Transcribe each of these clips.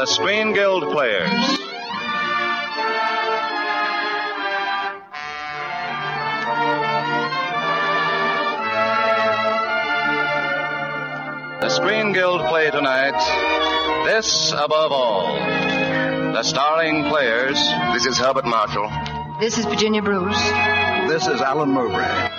the Screen Guild Players. The Screen Guild play tonight, This Above All. The starring players. This is Herbert Marshall. This is Virginia Bruce. This is Alan Mowbray.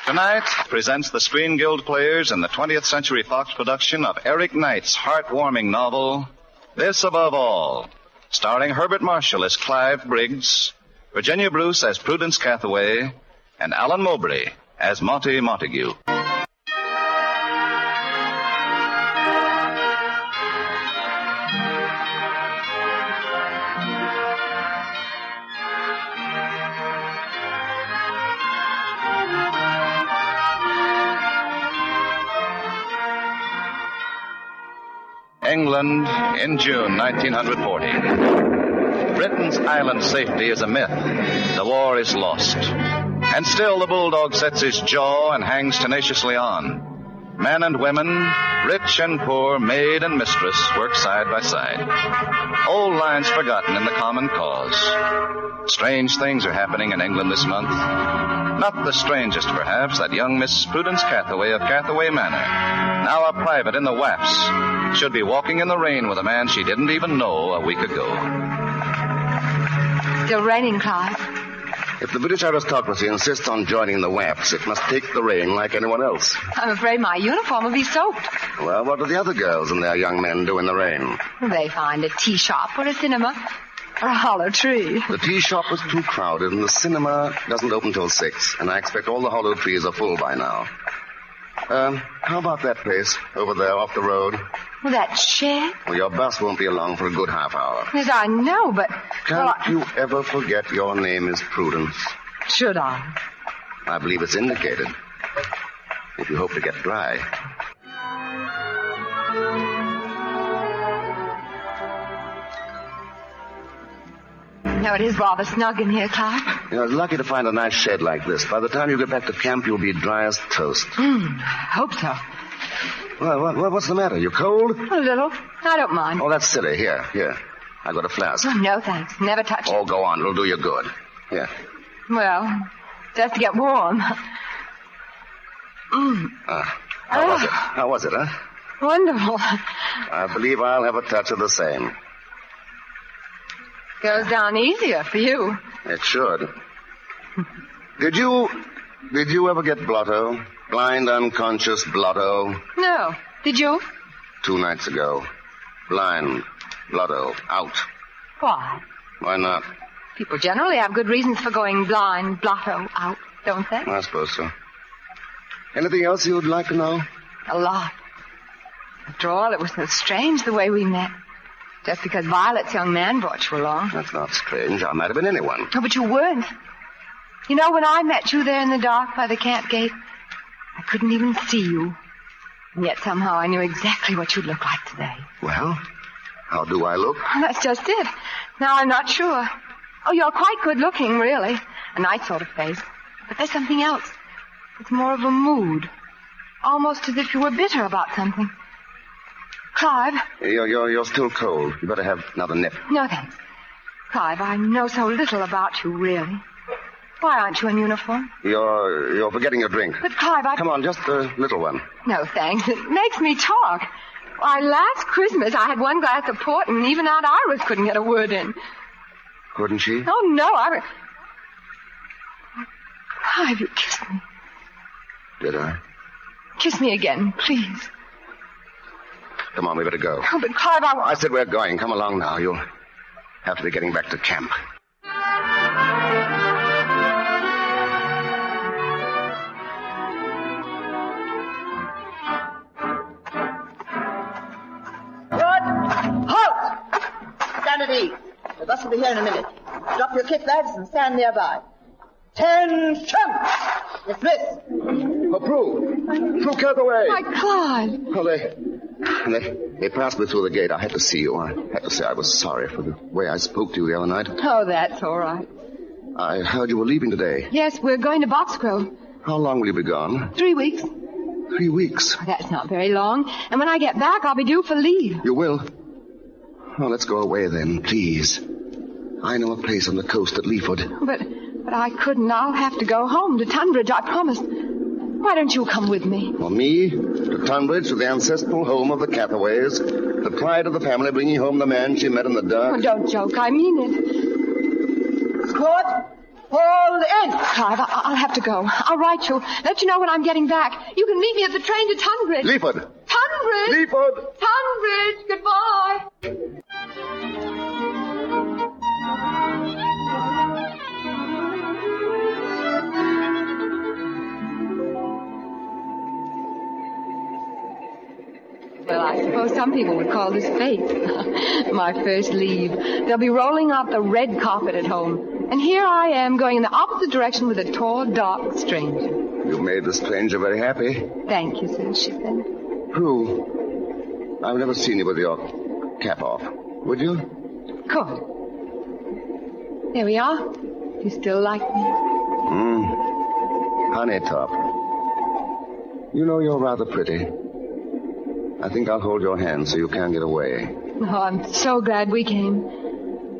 Tonight presents the Screen Guild Players in the 20th Century Fox production of Eric Knight's heartwarming novel, This Above All, starring Herbert Marshall as Clive Briggs, Virginia Bruce as Prudence Cathaway, and Alan Mowbray as Monty Montague. England in June 1940. Britain's island safety is a myth. The war is lost. And still the bulldog sets his jaw and hangs tenaciously on. Men and women, rich and poor, maid and mistress, work side by side. Old lines forgotten in the common cause. Strange things are happening in England this month. Not the strangest, perhaps, that young Miss Prudence Cathaway of Cathaway Manor, now a private in the WAFs, should be walking in the rain with a man she didn't even know a week ago. Still raining, Clive. If the British aristocracy insists on joining the WAPs, it must take the rain like anyone else. I'm afraid my uniform will be soaked. Well, what do the other girls and their young men do in the rain? They find a tea shop or a cinema or a hollow tree. The tea shop is too crowded, and the cinema doesn't open till 6, and I expect all the hollow trees are full by now. How about that place over there off the road? Well, that shed? Well, your bus won't be along for a good half hour. Yes, I know, but... Can't you ever forget your name is Prudence? Should I? I believe it's indicated. If you hope to get dry. No, it is rather snug in here, Clive. You're lucky to find a nice shed like this. By the time you get back to camp, you'll be dry as toast. I hope so. Well, what's the matter? You cold? A little. I don't mind. Oh, that's silly. Here. I got a flask. Oh, no, thanks. Never touch it. Oh, go on. It'll do you good. Here. Well, just to get warm. How was it, huh? Wonderful. I believe I'll have a touch of the same. Goes down easier for you. It should. Did you ever get blotto? Blind, unconscious blotto? No. Did you? 2 nights ago. Blind, blotto, out. Why? Why not? People generally have good reasons for going blind, blotto, out, don't they? I suppose so. Anything else you'd like to know? A lot. After all, it was so strange the way we met. Just because Violet's young man brought you along. That's not strange. I might have been anyone. Oh, but you weren't. You know, when I met you there in the dark by the camp gate, I couldn't even see you. And yet somehow I knew exactly what you'd look like today. Well, how do I look? That's just it. Now I'm not sure. Oh, you're quite good looking, really. A nice sort of face. But there's something else. It's more of a mood. Almost as if you were bitter about something. Clive. You're still cold. You better have another nip. No, thanks. Clive, I know so little about you, really. Why aren't you in uniform? You're forgetting your drink. But, Clive, Come on, just a little one. No, thanks. It makes me talk. Why, last Christmas I had 1 glass of port, and even Aunt Iris couldn't get a word in. Couldn't she? Oh, no, Clive, you kissed me. Did I? Kiss me again, please. Come on, we better go. Oh, but Clive, I said we're going. Come along now. You'll have to be getting back to camp. Good. Halt! Stand at ease. The bus will be here in a minute. Drop your kit bags and stand nearby. 10 Dismiss. Oh, Prue. Prue, Cathaway. my Clive. Oh, They passed me through the gate. I had to see you. I had to say I was sorry for the way I spoke to you the other night. Oh, that's all right. I heard you were leaving today. Yes, we're going to Boxgrove. How long will you be gone? 3 weeks. 3 weeks. That's not very long. And when I get back, I'll be due for leave. You will? Oh, let's go away then, please. I know a place on the coast at Leaford. But I couldn't. I'll have to go home to Tunbridge, I promised. Why don't you come with me? For me, to Tunbridge, to the ancestral home of the Cathaways, the pride of the family bringing home the man she met in the dark. Oh, don't joke. I mean it. Squad, hold in. Clive, I'll have to go. I'll write you. Let you know when I'm getting back. You can meet me at the train to Tunbridge. Leaford! Tunbridge! Leaford! Tunbridge! Goodbye! Well, I suppose some people would call this fate. My first leave. They'll be rolling out the red carpet at home. And here I am going in the opposite direction with a tall, dark stranger. You made the stranger very happy. Thank you, sir, she said. Prue, I've never seen you with your cap off. Would you? Good. There we are. You still like me? Honeytop. You know you're rather pretty. I think I'll hold your hand so you can't get away. Oh, I'm so glad we came.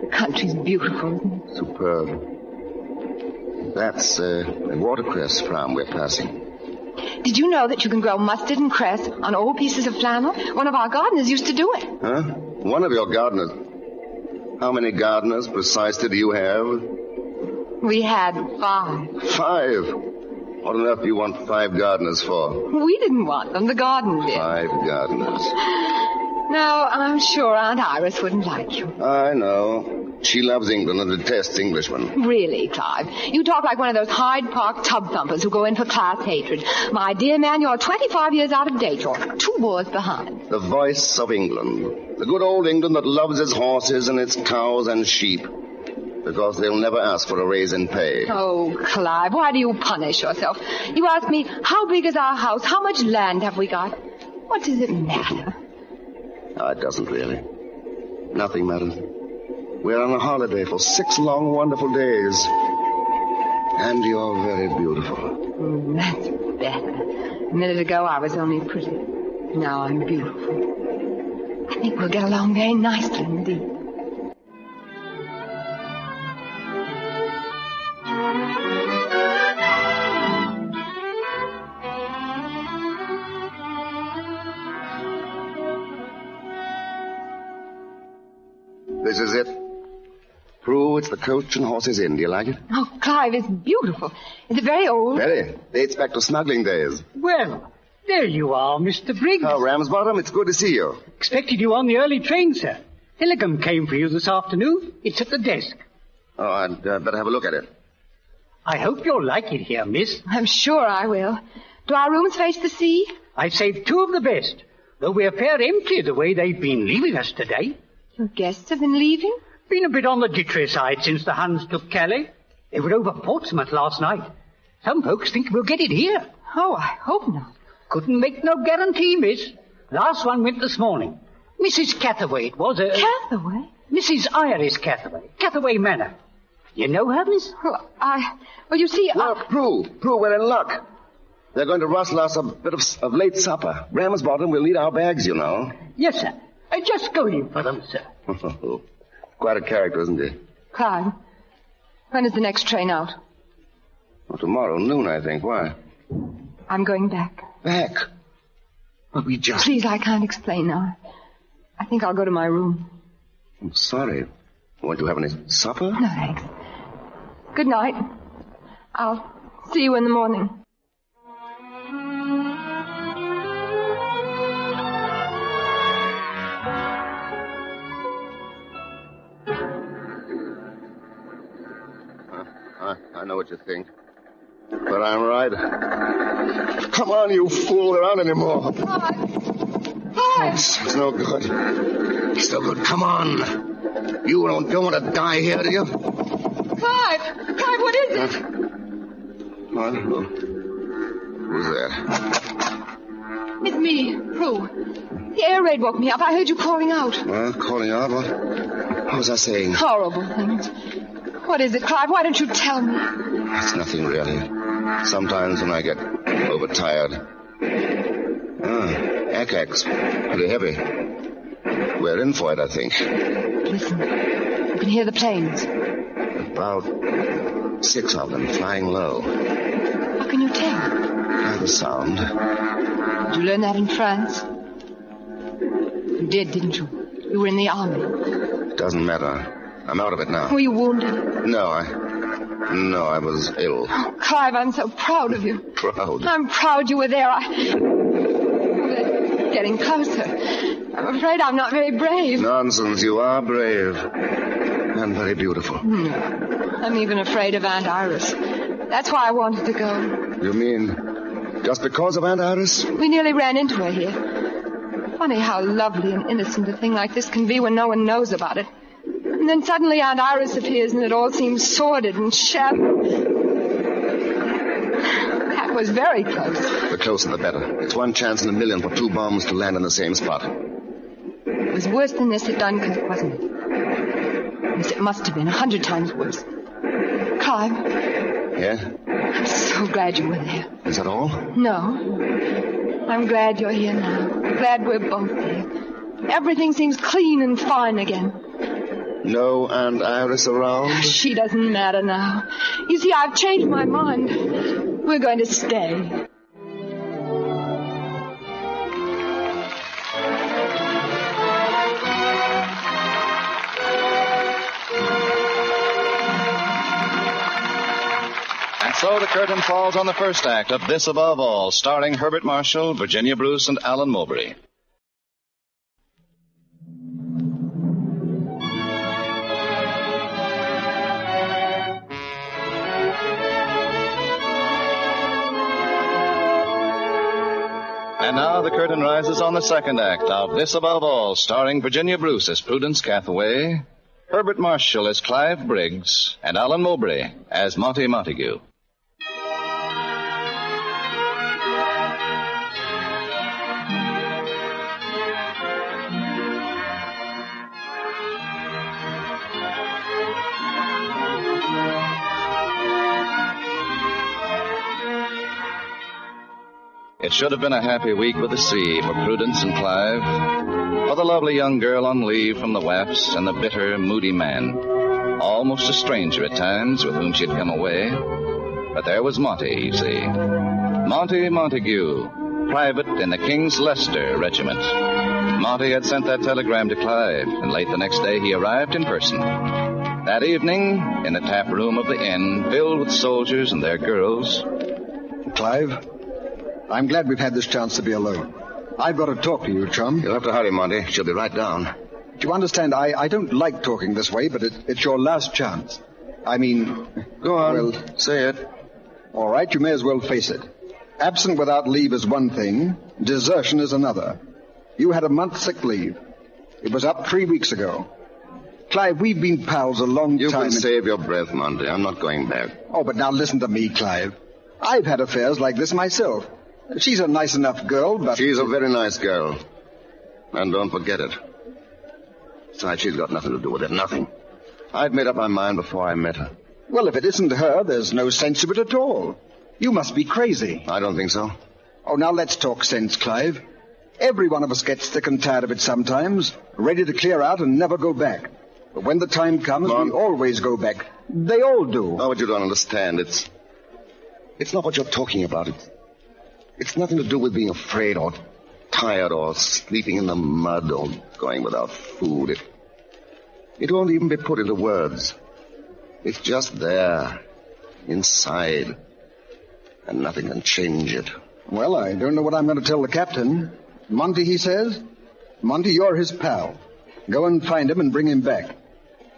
The country's beautiful, isn't it? Superb. That's a watercress farm we're passing. Did you know that you can grow mustard and cress on old pieces of flannel? One of our gardeners used to do it. Huh? One of your gardeners. How many gardeners precisely do you have? We had 5. 5. What on earth do you want 5 gardeners for? We didn't want them. The garden did. 5 gardeners. Now, I'm sure Aunt Iris wouldn't like you. I know. She loves England and detests Englishmen. Really, Clive. You talk like one of those Hyde Park tub thumpers who go in for class hatred. My dear man, you're 25 years out of date. You're 2 wars behind. The voice of England. The good old England that loves its horses and its cows and sheep. Because they'll never ask for a raise in pay. Oh, Clive, why do you punish yourself? You ask me, how big is our house? How much land have we got? What does it matter? Oh, it doesn't really. Nothing matters. We're on a holiday for 6 long, wonderful days. And you're very beautiful. That's better. A minute ago, I was only pretty. Now I'm beautiful. I think we'll get along very nicely indeed. This is it. Prue, it's the Coach and Horses Inn. Do you like it? Oh, Clive, it's beautiful. Is it very old? Very. Dates back to smuggling days. Well, there you are, Mr. Briggs. Oh, Ramsbottom, it's good to see you. Expected you on the early train, sir. Telegram came for you this afternoon. It's at the desk. Oh, I'd better have a look at it. I hope you'll like it here, miss. I'm sure I will. Do our rooms face the sea? I've saved 2 of the best, though we're fair empty the way they've been leaving us today. Your guests have been leaving? Been a bit on the jittery side since the Huns took Calais. They were over Portsmouth last night. Some folks think we'll get it here. Oh, I hope not. Couldn't make no guarantee, miss. Last one went this morning. Mrs. Cathaway, it was. Cathaway? Mrs. Iris Cathaway. Cathaway Manor. You know her, miss? Well, you see... Well, Prue, we're in luck. They're going to rustle us a bit of late supper. Ramsbottom will need our bags, you know. Yes, sir. Just go in for them, sir. Quite a character, isn't he? Clive, when is the next train out? Well, tomorrow noon, I think. Why? I'm going back. Back? But we just... Please, I can't explain now. I think I'll go to my room. I'm sorry. Won't you have any supper? No, thanks. Good night. I'll see you in the morning. I know what you think. But I'm right. Come on, you fool. There aren't any more. Clive! It's no good. It's no good. Come on. You don't want to die here, do you? Clive! Clive, what is it? I don't know. Who's that? It's me, Prue. The air raid woke me up. I heard you calling out. Well, calling out? What was I saying? Horrible things. What is it, Clive? Why don't you tell me? It's nothing really. Sometimes when I get overtired. Ack-acks. Pretty heavy. We're in for it, I think. Listen. You can hear the planes. About 6 of them flying low. How can you tell? By the sound. Did you learn that in France? You did, didn't you? You were in the army. It doesn't matter. I'm out of it now. Were you wounded? No, I was ill. Oh, Clive, I'm so proud of you. Proud? I'm proud you were there. They're getting closer. I'm afraid I'm not very brave. Nonsense. You are brave. And very beautiful. I'm even afraid of Aunt Iris. That's why I wanted to go. You mean just because of Aunt Iris? We nearly ran into her here. Funny how lovely and innocent a thing like this can be when no one knows about it. And then suddenly Aunt Iris appears and it all seems sordid and shabby. That was very close. The closer the better. It's 1 chance in a million for 2 bombs to land in the same spot. It was worse than this at Dunkirk, wasn't it? Yes, it must have been 100 times worse. Clive. Yeah? I'm so glad you were there. Is that all? No. I'm glad you're here now. Glad we're both here. Everything seems clean and fine again. No Aunt Iris around? She doesn't matter now. You see, I've changed my mind. We're going to stay. So the curtain falls on the first act of This Above All, starring Herbert Marshall, Virginia Bruce, and Alan Mowbray. And now the curtain rises on the second act of This Above All, starring Virginia Bruce as Prudence Cathaway, Herbert Marshall as Clive Briggs, and Alan Mowbray as Monty Montague. It should have been a happy week with the sea for Prudence and Clive, for the lovely young girl on leave from the WAFs and the bitter, moody man, almost a stranger at times with whom she'd come away. But there was Monty, you see. Monty Montague, private in the King's Leicester Regiment. Monty had sent that telegram to Clive, and late the next day he arrived in person. That evening, in the tap room of the inn, filled with soldiers and their girls. Clive, I'm glad we've had this chance to be alone. I've got to talk to you, chum. You'll have to hurry, Monty. She'll be right down. Do you understand? I don't like talking this way, but it's your last chance. I mean... Go on. Well, say it. All right, you may as well face it. Absent without leave is one thing. Desertion is another. You had a month's sick leave. It was up 3 weeks ago. Clive, we've been pals a long You time. can save your breath, Monty. I'm not going back. Oh, but now listen to me, Clive. I've had affairs like this myself. She's a nice enough girl, but... She's a very nice girl. And don't forget it. Besides, she's got nothing to do with it. Nothing. I'd made up my mind before I met her. Well, if it isn't her, there's no sense of it at all. You must be crazy. I don't think so. Oh, now let's talk sense, Clive. Every one of us gets sick and tired of it sometimes, ready to clear out and never go back. But when the time comes, we always go back. They all do. No, but you don't understand. It's not what you're talking about. It's nothing to do with being afraid or tired or sleeping in the mud or going without food. It won't even be put into words. It's just there, inside, and nothing can change it. Well, I don't know what I'm going to tell the captain. Monty, he says. Monty, you're his pal. Go and find him and bring him back.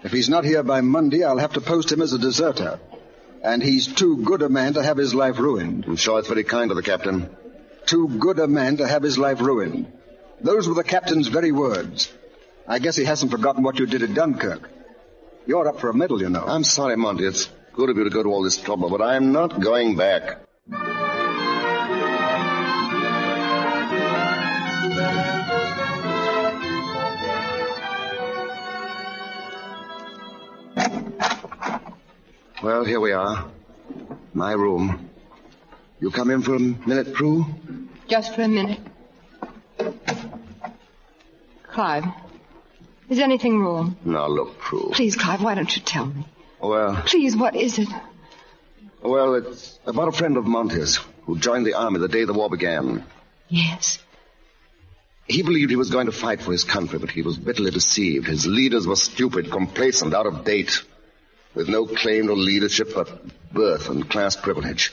If he's not here by Monday, I'll have to post him as a deserter. And he's too good a man to have his life ruined. I'm sure it's very kind of the captain. Too good a man to have his life ruined. Those were the captain's very words. I guess he hasn't forgotten what you did at Dunkirk. You're up for a medal, you know. I'm sorry, Monty. It's good of you to go to all this trouble, but I'm not going back. Well, here we are. My room. You come in for a minute, Prue? Just for a minute. Clive, is anything wrong? Now, look, Prue. Please, Clive, why don't you tell me? Well... Please, what is it? Well, it's about a friend of Monty's who joined the army the day the war began. Yes. He believed he was going to fight for his country, but he was bitterly deceived. His leaders were stupid, complacent, out of date, with no claim to leadership but birth and class privilege.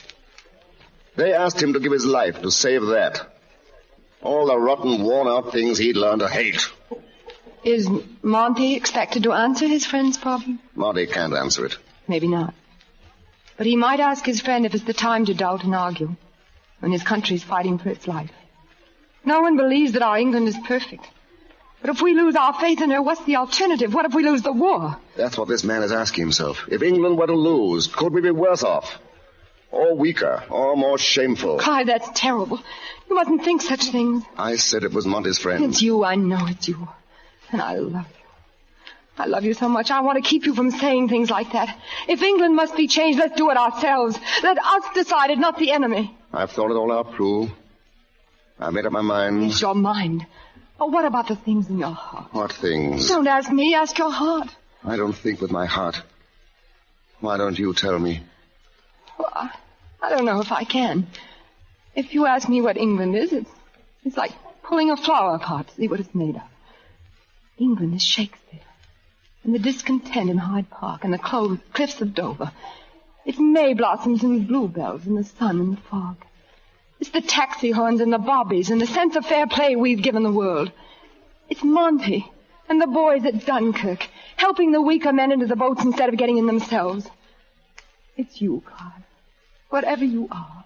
They asked him to give his life to save that. All the rotten, worn-out things he'd learned to hate. Is Monty expected to answer his friend's problem? Monty can't answer it. Maybe not. But he might ask his friend if it's the time to doubt and argue, when his country's fighting for its life. No one believes that our England is perfect. But if we lose our faith in her, what's the alternative? What if we lose the war? That's what this man is asking himself. If England were to lose, could we be worse off? Or weaker, or more shameful? Clive, that's terrible. You mustn't think such things. I said it was Monty's friend. It's you, I know it's you. And I love you. I love you so much, I want to keep you from saying things like that. If England must be changed, let's do it ourselves. Let us decide it, not the enemy. I've thought it all out, Prue. I made up my mind. It's your mind. Oh, what about the things in your heart? What things? Don't ask me, ask your heart. I don't think with my heart. Why don't you tell me? Well, I don't know if I can. If you ask me what England is, it's like pulling a flower apart to see what it's made of. England is Shakespeare. And the discontent in Hyde Park and the cliffs of Dover. It's May blossoms and bluebells and the sun and the fog. It's the taxi horns and the bobbies and the sense of fair play we've given the world. It's Monty and the boys at Dunkirk, helping the weaker men into the boats instead of getting in themselves. It's you, Clive. Whatever you are,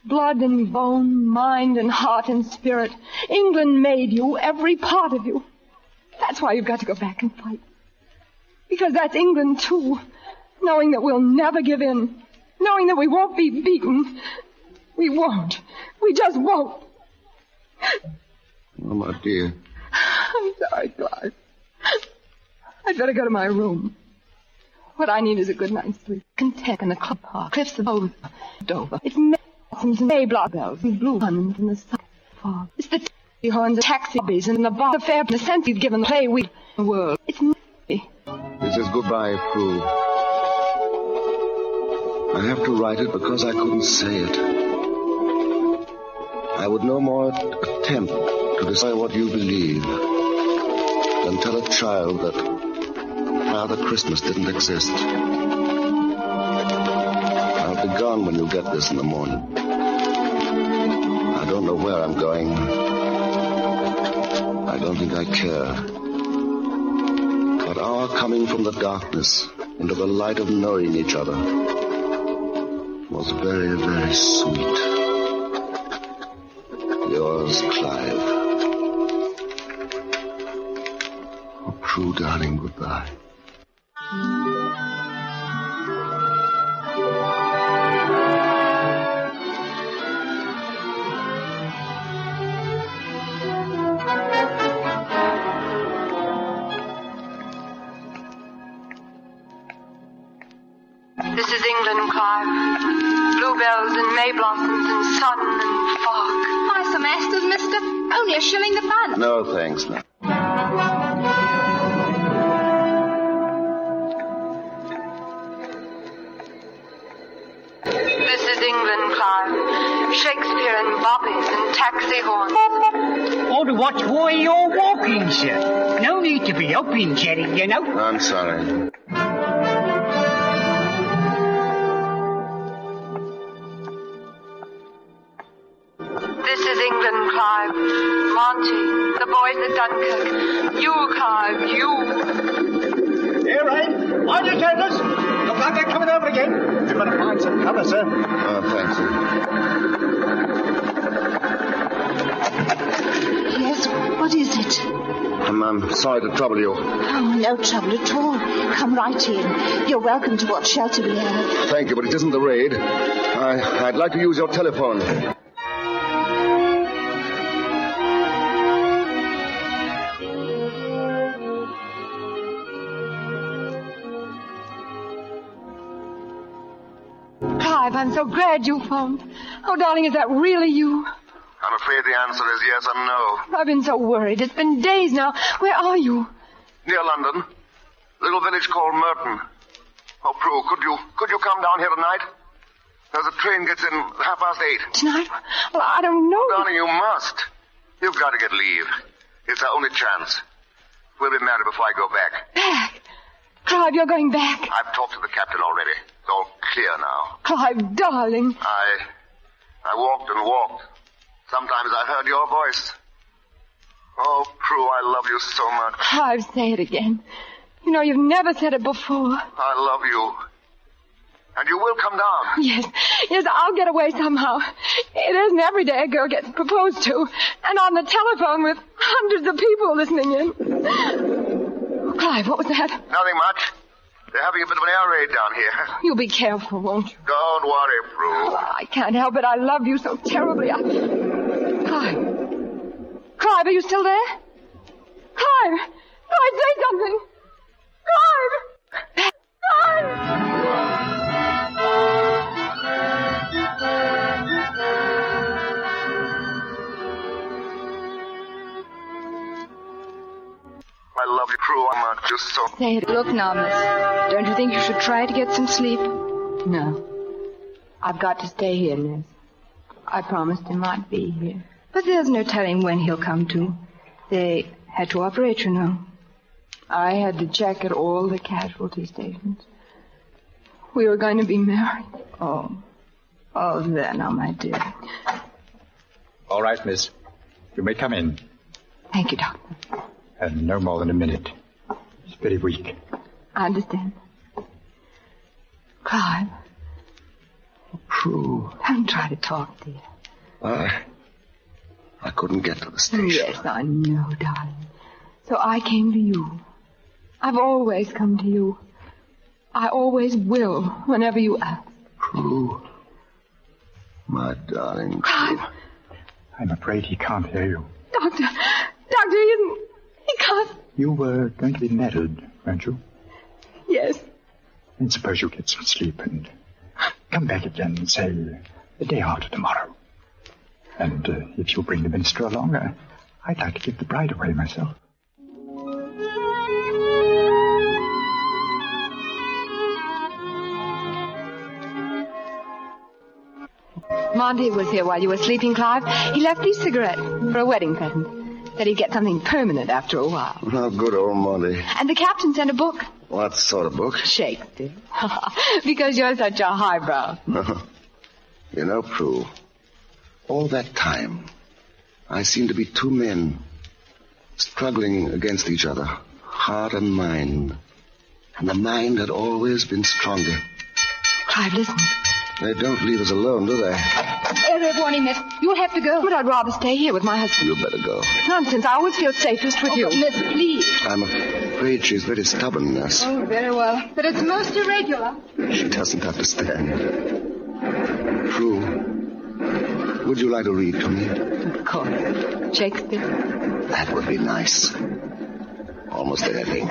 blood and bone, mind and heart and spirit, England made you, every part of you. That's why you've got to go back and fight. Because that's England, too. Knowing that we'll never give in. Knowing that we won't be beaten. We won't. We just won't. Oh, my dear. I'm sorry, Clive. I'd better go to my room. What I need is a good night's sleep. Content in the club park, cliffs of Dover. It's blossoms and May bells and blue suns and the sun fog. It's the taxi horns, the taxi bobbies, and the bar, the fair, the sense we've given the play we the world. It's me. This is goodbye, Prue. I have to write it because I couldn't say it. I would no more attempt to decide what you believe than tell a child that Father Christmas didn't exist. I'll be gone when you get this in the morning. I don't know where I'm going. I don't think I care. But our coming from the darkness into the light of knowing each other was very, very sweet. Yours, Clive. Oh, Prue, darling, goodbye. This is England, Clive. Bluebells and May blossoms and sun and fog. Buy some asters, mister. Only $1 the bun. No, thanks, no. This is England, Clive. Shakespeare and bobbies and taxi horns. Or to watch why you're walking, sir. No need to be open, Jerry, you know. I'm sorry. This is England, Clive. Monty, the boys at Dunkirk. You, Clive, you. Here, Ray. On your tenders. Look like they're coming over again. You've got to find some cover, sir. Oh, thanks, sir. Yes, what is it? I'm sorry to trouble you. Oh, no trouble at all. Come right in. You're welcome to what shelter we have. Thank you, but it isn't the raid. I'd like to use your telephone. Clive, I'm so glad you phoned. Oh, darling, is that really you? I'm afraid the answer is yes and no. I've been so worried. It's been days now. Where are you? Near London. Little village called Merton. Oh, Prue, could you come down here tonight? There's a train gets in 8:30. Tonight? Well, I don't know. Darling, you must. You've got to get leave. It's our only chance. We'll be married before I go back. Back? Clive, you're going back. I've talked to the captain already. It's all clear now. Clive, darling. I walked and walked. Sometimes I heard your voice. Oh, Prue, I love you so much. Clive, say it again. You know, you've never said it before. I love you. And you will come down. Yes, I'll get away somehow. It isn't every day a girl gets proposed to. And on the telephone with hundreds of people listening in. Clive, what was that? Nothing much. They're having a bit of an air raid down here. You'll be careful, won't you? Don't worry, Prue. Oh, I can't help it. I love you so terribly. Clive, are you still there? Clive! Clive, say something! Clive! Clive! I love you, Prue. I'm just so... Say it. Look now, miss. Don't you think you should try to get some sleep? No. I've got to stay here, miss. I promised him I'd be here. But there's no telling when he'll come to. They had to operate, you know. I had to check at all the casualty stations. We were going to be married. Oh, there now, my dear. All right, miss. You may come in. Thank you, Doctor. And no more than a minute. He's very weak. I understand. Clive. Prue. Don't try to talk, dear. I couldn't get to the station. Yes, I know, darling. So I came to you. I've always come to you. I always will, whenever you ask. Prue. My darling. Clive. I'm afraid he can't hear you. Doctor, he can't. You were going to be married, weren't you? Yes. And suppose you get some sleep and come back again, say, the day after tomorrow. And if you'll bring the minister along, I'd like to give the bride away myself. Monty was here while you were sleeping, Clive. He left these cigarettes for a wedding present. Said he'd get something permanent after a while. Oh, good old Monty. And the captain sent a book. What sort of book? Shakespeare. Because you're such a highbrow. You know, Prue, all that time, I seemed to be two men struggling against each other, heart and mind. And the mind had always been stronger. Clive, listen. They don't leave us alone, do they? Early warning, miss. You'll have to go. But I'd rather stay here with my husband. You better go. Nonsense. I always feel safest with you. Miss, please. I'm afraid she's very stubborn, nurse. Oh, very well. But it's most irregular. She doesn't understand. Prue, would you like to read to me? Of course. Shakespeare? That would be nice. Almost anything.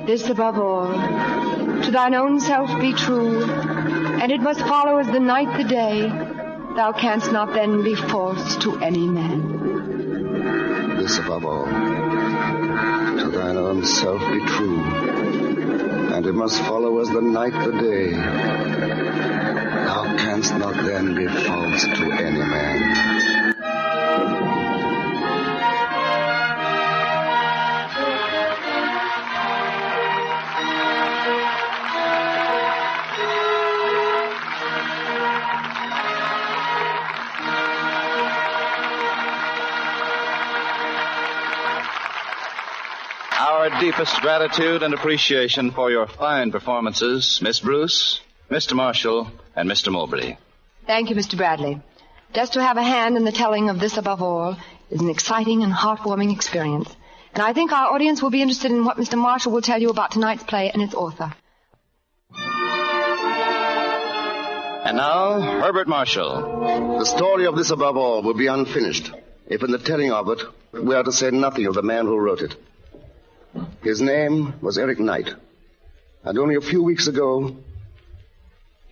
This above all, to thine own self be true, and it must follow as the night the day. Thou canst not then be false to any man. This above all, to thine own self be true, and it must follow as the night the day. Thou canst not then be false to any man. Our deepest gratitude and appreciation for your fine performances, Miss Bruce, Mr. Marshall, and Mr. Mowbray. Thank you, Mr. Bradley. Just to have a hand in the telling of This Above All is an exciting and heartwarming experience. And I think our audience will be interested in what Mr. Marshall will tell you about tonight's play and its author. And now, Herbert Marshall. The story of This Above All will be unfinished if in the telling of it we are to say nothing of the man who wrote it. His name was Eric Knight, and only a few weeks ago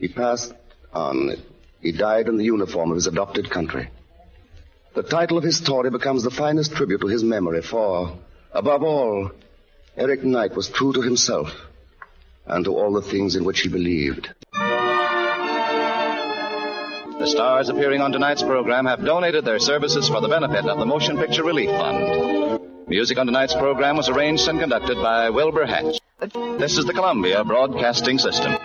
He passed on. He died in the uniform of his adopted country. The title of his story becomes the finest tribute to his memory, for, above all, Eric Knight was true to himself and to all the things in which he believed. The stars appearing on tonight's program have donated their services for the benefit of the Motion Picture Relief Fund. Music on tonight's program was arranged and conducted by Wilbur Hatch. This is the Columbia Broadcasting System.